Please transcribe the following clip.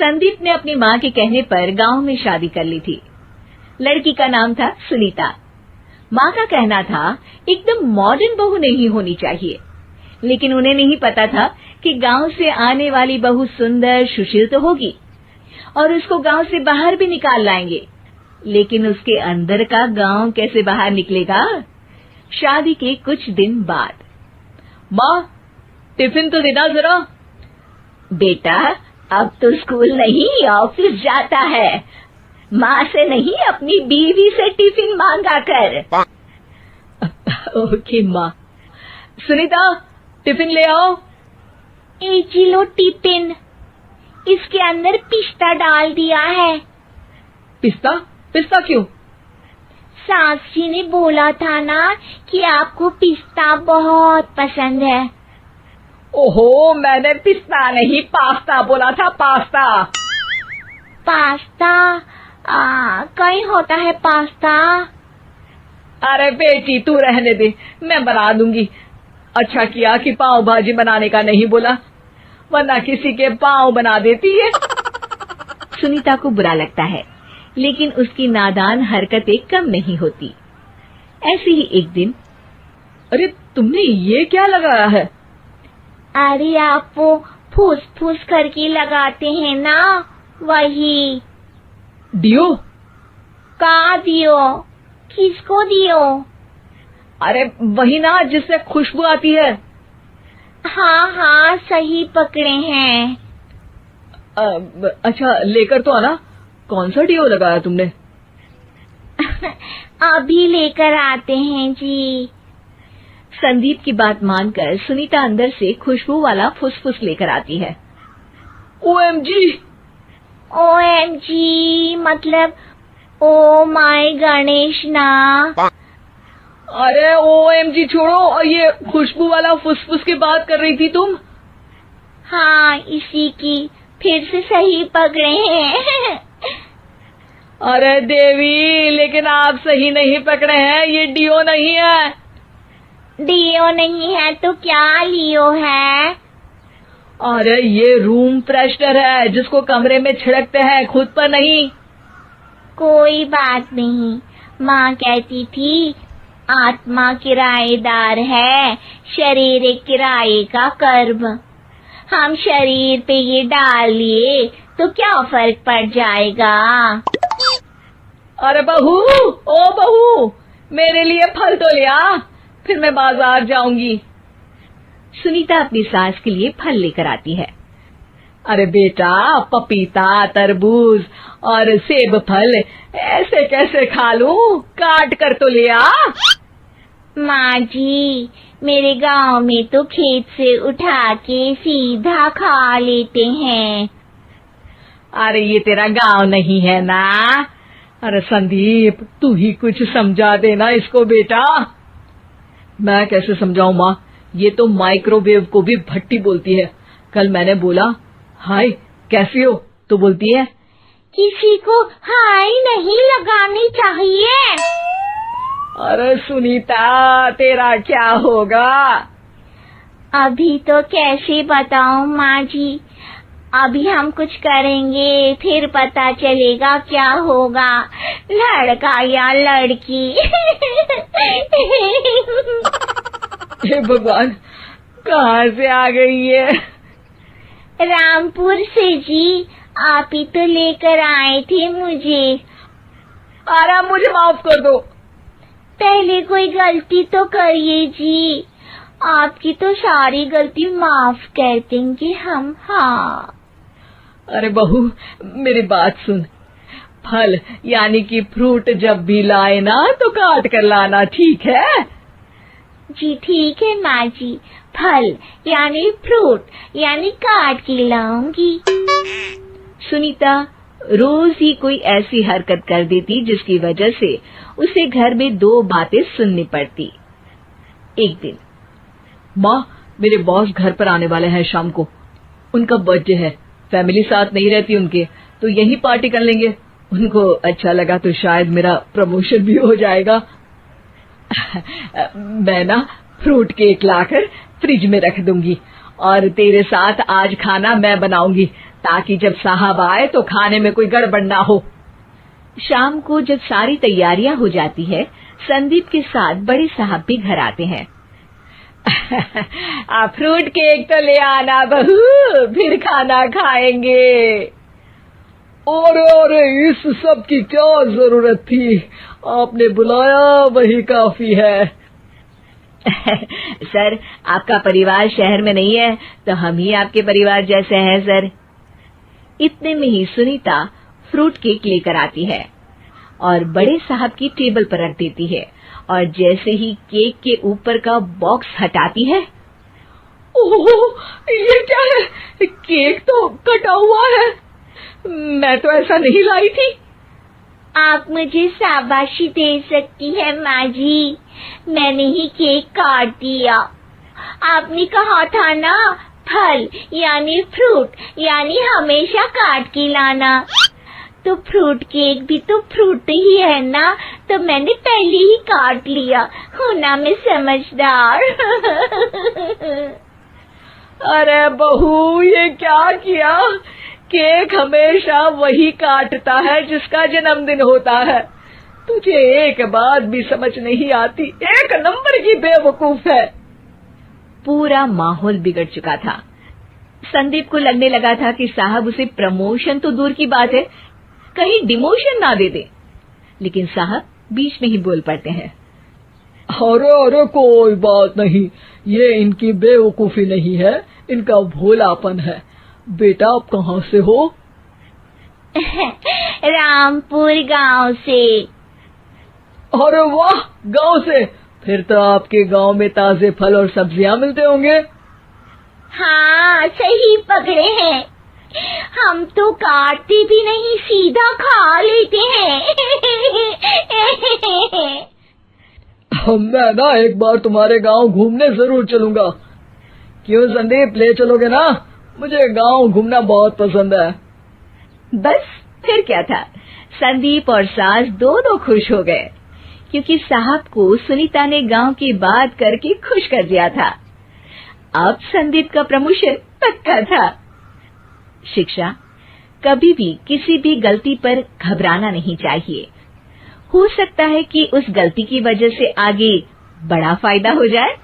संदीप ने अपनी माँ के कहने पर गांव में शादी कर ली थी। लड़की का नाम था सुनीता। माँ का कहना था एकदम मॉडर्न बहू नहीं होनी चाहिए, लेकिन उन्हें नहीं पता था कि गांव से आने वाली बहू सुंदर सुशील तो होगी और उसको गांव से बाहर भी निकाल लाएंगे, लेकिन उसके अंदर का गांव कैसे बाहर निकलेगा। शादी के कुछ दिन बाद, माँ टिफिन तो देना जरा। बेटा अब तो स्कूल नहीं ऑफिस जाता है, माँ से नहीं अपनी बीवी से टिफिन मांगा कर। ओके माँ। सुनीता टिफिन ले आओ। एक किलो टिफिन, इसके अंदर पिस्ता डाल दिया है। पिस्ता? पिस्ता क्यों? सास जी ने बोला था ना कि आपको पिस्ता बहुत पसंद है। ओहो, मैंने पिस्ता नहीं पास्ता बोला था, पास्ता। पास्ता? कहीं होता है पास्ता? अरे बेटी तू रहने दे, मैं बना दूंगी। अच्छा किया कि पाव भाजी बनाने का नहीं बोला, वरना किसी के पाव बना देती है। सुनीता को बुरा लगता है, लेकिन उसकी नादान हरकतें कम नहीं होती। ऐसे ही एक दिन, अरे तुमने ये क्या लगाया है? अरे आप वो फूस फूस करके लगाते हैं ना, वही। डियो? का दियो? किसको दियो? अरे वही ना जिससे खुशबू आती है। हाँ सही पकड़े हैं। अच्छा लेकर तो आना। कौन सा डियो लगाया तुमने? अभी लेकर आते हैं जी। संदीप की बात मानकर सुनीता अंदर से खुशबू वाला फुसफुस लेकर आती है। OMG! OMG मतलब ओ माय गणेश ना। अरे OMG छोड़ो, और ये खुशबू वाला फुसफुस की बात कर रही थी तुम? हाँ इसी की, फिर से सही पकड़े हैं। अरे देवी, लेकिन आप सही नहीं पकड़े हैं, ये डियो नहीं है। डियो नहीं है तो क्या लियो है? अरे ये रूम फ्रेशनर है, जिसको कमरे में छिड़कते हैं, खुद पर नहीं। कोई बात नहीं, माँ कहती थी आत्मा किराएदार है, शरीर एक किराए का कर्म। हम शरीर पे ये डाल लिए तो क्या फर्क पड़ जाएगा। अरे बहू, ओ बहू, मेरे लिए फल तो ले आ, फिर मैं बाजार जाऊंगी। सुनीता अपनी सास के लिए फल लेकर आती है। अरे बेटा, पपीता, तरबूज और सेब फल ऐसे कैसे खा लूं? काट कर तो ले आ। माँ जी, मेरे गांव में तो खेत से उठा के सीधा खा लेते हैं। अरे ये तेरा गांव नहीं है ना। अरे संदीप, तू ही कुछ समझा देना इसको बेटा। मैं कैसे समझाऊं माँ, ये तो माइक्रोवेव को भी भट्टी बोलती है। कल मैंने बोला हाय कैसी हो, तो बोलती है किसी को हाय नहीं लगानी चाहिए। अरे सुनीता, तेरा क्या होगा? अभी तो कैसे बताऊं माँ जी, अभी हम कुछ करेंगे फिर पता चलेगा क्या होगा, लड़का या लड़की। हे भगवान, कहाँ से आ गई है? रामपुर से जी, आप ही तो लेकर आए थे मुझे। अरे मुझे माफ कर दो। पहले कोई गलती तो करिए जी, आपकी तो सारी गलती माफ कर देंगे हम। हाँ अरे बहू, मेरी बात सुन। फल यानी कि फ्रूट जब भी लाए ना तो काट कर लाना, ठीक है? जी ठीक है माँ जी, फल यानी फ्रूट यानी काट के लाऊंगी। सुनीता रोज ही कोई ऐसी हरकत कर देती जिसकी वजह से उसे घर में दो बातें सुननी पड़ती। एक दिन, माँ मेरे बॉस घर पर आने वाले हैं शाम को, उनका बर्थडे है, फैमिली साथ नहीं रहती उनके, तो यही पार्टी कर लेंगे। उनको अच्छा लगा तो शायद मेरा प्रमोशन भी हो जाएगा। मैं ना फ्रूट केक लाकर फ्रिज में रख दूंगी और तेरे साथ आज खाना मैं बनाऊंगी, ताकि जब साहब आए तो खाने में कोई गड़बड़ ना हो। शाम को जब सारी तैयारियां हो जाती है, संदीप के साथ बड़े साहब भी घर आते हैं। फ्रूट केक तो ले आना बहू, फिर खाना खाएंगे। अरे इस सब की क्या जरूरत थी, आपने बुलाया वही काफी है। सर, आपका परिवार शहर में नहीं है तो हम ही आपके परिवार जैसे हैं सर। इतने में ही सुनीता फ्रूट केक लेकर आती है और बड़े साहब की टेबल पर रख देती है, और जैसे ही केक के ऊपर का बॉक्स हटाती है, ओह, ये क्या है? केक तो कटा हुआ है। मैं तो ऐसा नहीं लाई थी। आप मुझे शाबाशी दे सकती है माँ जी, मैंने ही केक काट दिया। आपने कहा था ना, फल यानी फ्रूट यानी हमेशा काट के लाना, तो फ्रूट केक भी तो फ्रूट ही है ना, तो मैंने पहले ही काट लिया। हूँ ना मैं समझदार। अरे बहू, ये क्या किया? केक हमेशा वही काटता है जिसका जन्मदिन होता है। तुझे एक बात भी समझ नहीं आती, एक नंबर की बेवकूफ है। पूरा माहौल बिगड़ चुका था। संदीप को लगने लगा था कि साहब उसे प्रमोशन तो दूर की बात है, कहीं डिमोशन ना दे दे, लेकिन साहब बीच में ही बोल पड़ते हैं। अरे कोई बात नहीं, ये इनकी बेवकूफी नहीं है, इनका भोलापन है। बेटा आप कहाँ से हो? रामपुर गांव से। अरे वाह, गांव से? फिर तो आपके गांव में ताजे फल और सब्जियां मिलते होंगे। हाँ, सही पकड़े हैं। हम तो काटते भी नहीं, सीधा खा लेते हैं। मैं ना एक बार तुम्हारे गांव घूमने जरूर चलूंगा। क्यों संदीप, ले चलोगे ना? मुझे गांव घूमना बहुत पसंद है। बस फिर क्या था, संदीप और सास दोनों खुश हो गए, क्योंकि साहब को सुनीता ने गांव की बात करके खुश कर दिया था। अब संदीप का प्रमोशन पक्का था। शिक्षा, कभी भी किसी भी गलती पर घबराना नहीं चाहिए। हो सकता है कि उस गलती की वजह से आगे बड़ा फायदा हो जाए।